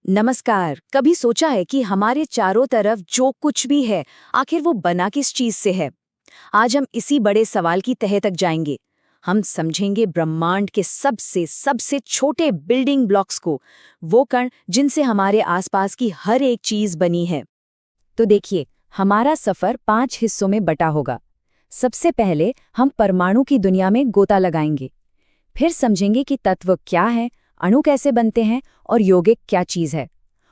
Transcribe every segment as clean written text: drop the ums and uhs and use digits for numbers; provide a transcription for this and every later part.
नमस्कार। कभी सोचा है कि हमारे चारों तरफ जो कुछ भी है आखिर वो बना किस चीज से है? आज हम इसी बड़े सवाल की तह तक जाएंगे। हम समझेंगे ब्रह्मांड के सबसे सबसे छोटे बिल्डिंग ब्लॉक्स को, वो कण जिनसे हमारे आसपास की हर एक चीज बनी है। तो देखिए, हमारा सफर 5 हिस्सों में बटा होगा। सबसे पहले हम परमाणु की दुनिया में गोता लगाएंगे। फिर समझेंगे कि तत्व क्या है, अणु कैसे बनते हैं और यौगिक क्या चीज है।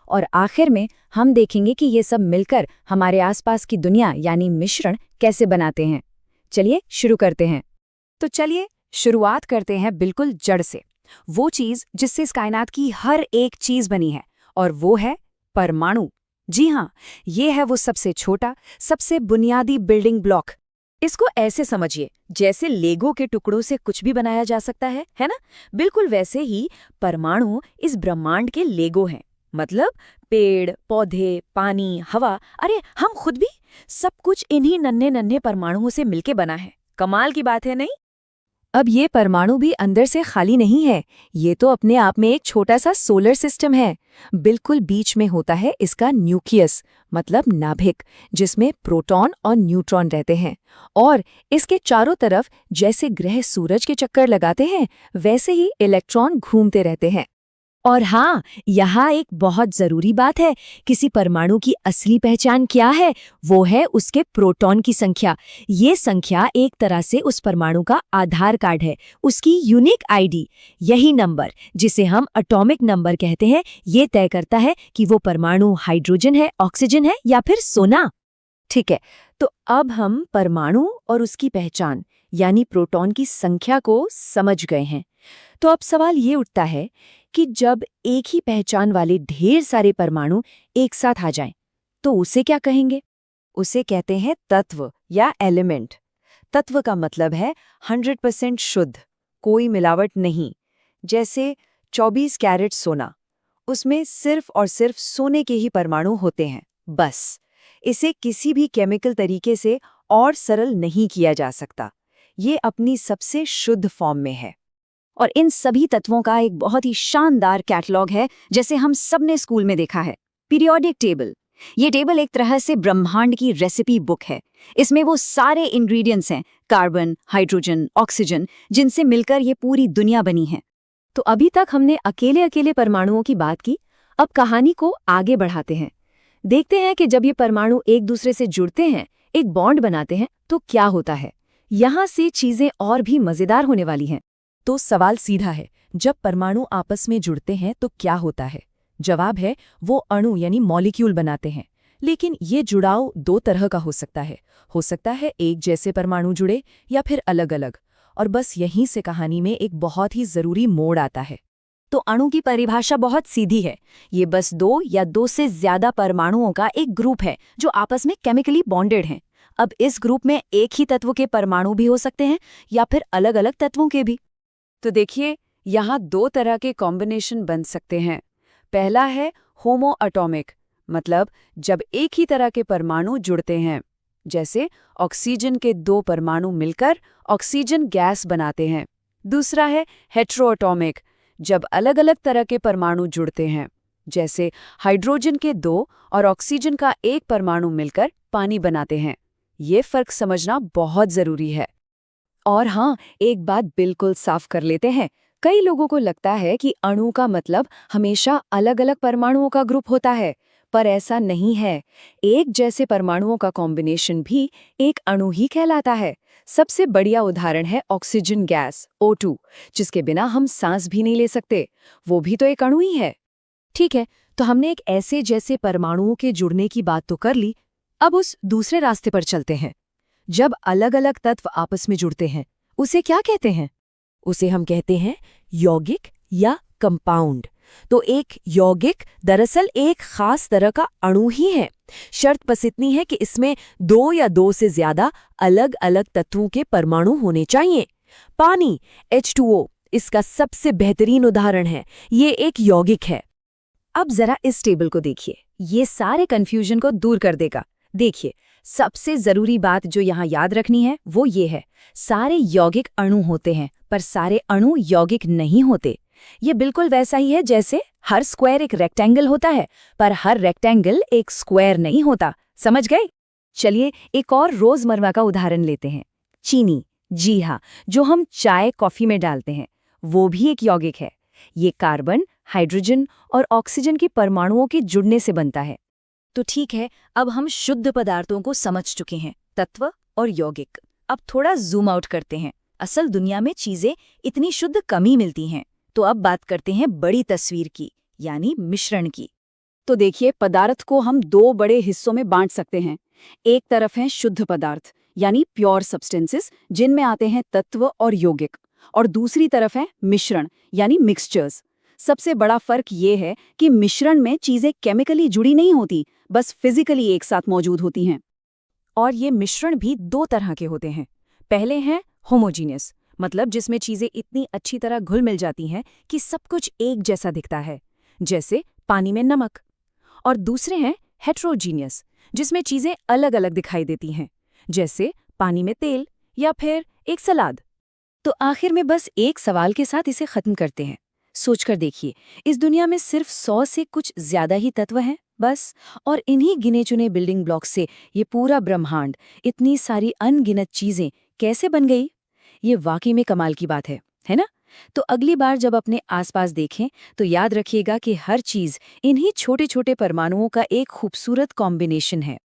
और आखिर में हम देखेंगे कि ये सब मिलकर हमारे आसपास की दुनिया यानी मिश्रण कैसे बनाते हैं। चलिए शुरू करते हैं। तो चलिए शुरुआत करते हैं बिल्कुल जड़ से, वो चीज जिससे इस कायनात की हर एक चीज बनी है, और वो है परमाणु। जी हाँ, ये है वो सबसे छोटा, सबसे बुनियादी बिल्डिंग ब्लॉक। इसको ऐसे समझिए जैसे लेगो के टुकड़ों से कुछ भी बनाया जा सकता है ना? बिल्कुल वैसे ही परमाणु इस ब्रह्मांड के लेगो हैं। मतलब पेड़, पौधे, पानी, हवा, अरे हम खुद भी, सब कुछ इन्हीं नन्हे नन्हे परमाणुओं से मिलके बना है। कमाल की बात है नहीं? अब ये परमाणु भी अंदर से खाली नहीं है। ये तो अपने आप में एक छोटा सा सोलर सिस्टम है। बिल्कुल बीच में होता है इसका न्यूक्लियस, मतलब नाभिक, जिसमें प्रोटॉन और न्यूट्रॉन रहते हैं। और इसके चारों तरफ जैसे ग्रह सूरज के चक्कर लगाते हैं, वैसे ही इलेक्ट्रॉन घूमते रहते हैं। और हाँ, यहाँ एक बहुत जरूरी बात है। किसी परमाणु की असली पहचान क्या है? वो है उसके प्रोटॉन की संख्या। ये संख्या एक तरह से उस परमाणु का आधार कार्ड है, उसकी यूनिक आईडी। यही नंबर, जिसे हम एटॉमिक नंबर कहते हैं, ये तय करता है कि वो परमाणु हाइड्रोजन है, ऑक्सीजन है या फिर सोना। ठीक है, तो अब हम परमाणु और उसकी पहचान यानी प्रोटॉन की संख्या को समझ गए हैं। तो अब सवाल ये उठता है कि जब एक ही पहचान वाले ढेर सारे परमाणु एक साथ आ जाएं, तो उसे क्या कहेंगे? उसे कहते हैं तत्व या एलिमेंट। तत्व का मतलब है 100% शुद्ध, कोई मिलावट नहीं। जैसे 24 कैरेट सोना, उसमें सिर्फ और सिर्फ सोने के ही परमाणु होते हैं, बस। इसे किसी भी केमिकल तरीके से और सरल नहीं किया जा सकता। ये अपनी सबसे शुद्ध फॉर्म में है। और इन सभी तत्वों का एक बहुत ही शानदार कैटलॉग है, जैसे हम सबने स्कूल में देखा है, पीरियोडिक टेबल। ये टेबल एक तरह से ब्रह्मांड की रेसिपी बुक है। इसमें वो सारे इंग्रेडिएंट्स हैं, कार्बन, हाइड्रोजन, ऑक्सीजन, जिनसे मिलकर ये पूरी दुनिया बनी है। तो अभी तक हमने अकेले अकेले परमाणुओं की बात की। अब कहानी को आगे बढ़ाते हैं। देखते हैं कि जब ये परमाणु एक दूसरे से जुड़ते हैं, एक बॉन्ड बनाते हैं, तो क्या होता है। यहाँ से चीजें और भी मजेदार होने वाली हैं। तो सवाल सीधा है, जब परमाणु आपस में जुड़ते हैं तो क्या होता है? जवाब है, वो अणु यानी मॉलिक्यूल बनाते हैं। लेकिन ये जुड़ाव दो तरह का हो सकता है एक जैसे परमाणु जुड़े या फिर अलग अलग। और बस यहीं से कहानी में एक बहुत ही जरूरी मोड़ आता है। तो अणु की परिभाषा बहुत सीधी है। ये बस दो या दो से ज्यादा परमाणुओं का एक ग्रुप है जो आपस में केमिकली बॉन्डेड हैं। अब इस ग्रुप में एक ही तत्व के परमाणु भी हो सकते हैं या फिर अलग अलग तत्वों के भी। तो देखिए, यहाँ दो तरह के कॉम्बिनेशन बन सकते हैं। पहला है होमो एटॉमिक, मतलब जब एक ही तरह के परमाणु जुड़ते हैं। जैसे ऑक्सीजन के दो परमाणु मिलकर ऑक्सीजन गैस बनाते हैं। दूसरा है हेटेरो एटॉमिक, जब अलग अलग तरह के परमाणु जुड़ते हैं। जैसे हाइड्रोजन के दो और ऑक्सीजन का एक परमाणु मिलकर पानी बनाते हैं। ये फर्क समझना बहुत जरूरी है। और हाँ, एक बात बिल्कुल साफ कर लेते हैं। कई लोगों को लगता है कि अणु का मतलब हमेशा अलग अलग परमाणुओं का ग्रुप होता है, पर ऐसा नहीं है। एक जैसे परमाणुओं का कॉम्बिनेशन भी एक अणु ही कहलाता है। सबसे बढ़िया उदाहरण है ऑक्सीजन गैस O2, जिसके बिना हम सांस भी नहीं ले सकते। वो भी तो एक अणु ही है। ठीक है, तो हमने एक ऐसे जैसे परमाणुओं के जुड़ने की बात तो कर ली। अब उस दूसरे रास्ते पर चलते हैं। जब अलग अलग तत्व आपस में जुड़ते हैं, उसे क्या कहते हैं? उसे हम कहते हैं यौगिक या कंपाउंड। तो एक यौगिक दरअसल एक खास तरह का अणु ही है। शर्त बस इतनी है कि इसमें दो या दो से ज्यादा अलग अलग तत्वों के परमाणु होने चाहिए। पानी H2O इसका सबसे बेहतरीन उदाहरण है। ये एक यौगिक है। अब जरा इस टेबल को देखिए, ये सारे कंफ्यूजन को दूर कर देगा। देखिए, सबसे जरूरी बात जो यहाँ याद रखनी है वो ये है, सारे यौगिक अणु होते हैं, पर सारे अणु यौगिक नहीं होते। ये बिल्कुल वैसा ही है जैसे हर स्क्वायर एक रेक्टेंगल होता है, पर हर रेक्टेंगल एक स्क्वायर नहीं होता। समझ गए? चलिए एक और रोजमर्रा का उदाहरण लेते हैं। चीनी, जी हाँ, जो हम चाय कॉफी में डालते हैं, वो भी एक यौगिक है। ये कार्बन, हाइड्रोजन और ऑक्सीजन के परमाणुओं के जुड़ने से बनता है। तो ठीक है, अब हम शुद्ध पदार्थों को समझ चुके हैं, तत्व और यौगिक। अब थोड़ा जूम आउट करते हैं। असल दुनिया में चीजें इतनी शुद्ध कम ही मिलती हैं। तो अब बात करते हैं बड़ी तस्वीर की, यानी मिश्रण की। तो देखिए, पदार्थ को हम दो बड़े हिस्सों में बांट सकते हैं। एक तरफ है शुद्ध पदार्थ, यानी प्योर सब्सटेंसेस, जिनमें आते हैं तत्व और यौगिक, और दूसरी तरफ है मिश्रण, यानी मिक्सचर्स। सबसे बड़ा फर्क ये है कि मिश्रण में चीजें केमिकली जुड़ी नहीं होती, बस फिजिकली एक साथ मौजूद होती हैं। और ये मिश्रण भी दो तरह के होते हैं। पहले हैं होमोजीनियस, मतलब जिसमें चीजें इतनी अच्छी तरह घुल मिल जाती हैं कि सब कुछ एक जैसा दिखता है, जैसे पानी में नमक। और दूसरे हैं हेट्रोजीनियस, जिसमें चीजें अलग अलग दिखाई देती हैं, जैसे पानी में तेल या फिर एक सलाद। तो आखिर में बस एक सवाल के साथ इसे खत्म करते हैं। सोचकर देखिए, इस दुनिया में सिर्फ 100 से कुछ ज्यादा ही तत्व हैं, बस। और इन्हीं गिने चुने बिल्डिंग ब्लॉक से ये पूरा ब्रह्मांड, इतनी सारी अनगिनत चीजें कैसे बन गई? ये वाकई में कमाल की बात है ना? तो अगली बार जब अपने आसपास देखें, तो याद रखिएगा कि हर चीज इन्हीं छोटे छोटे परमाणुओं का एक खूबसूरत कॉम्बिनेशन है।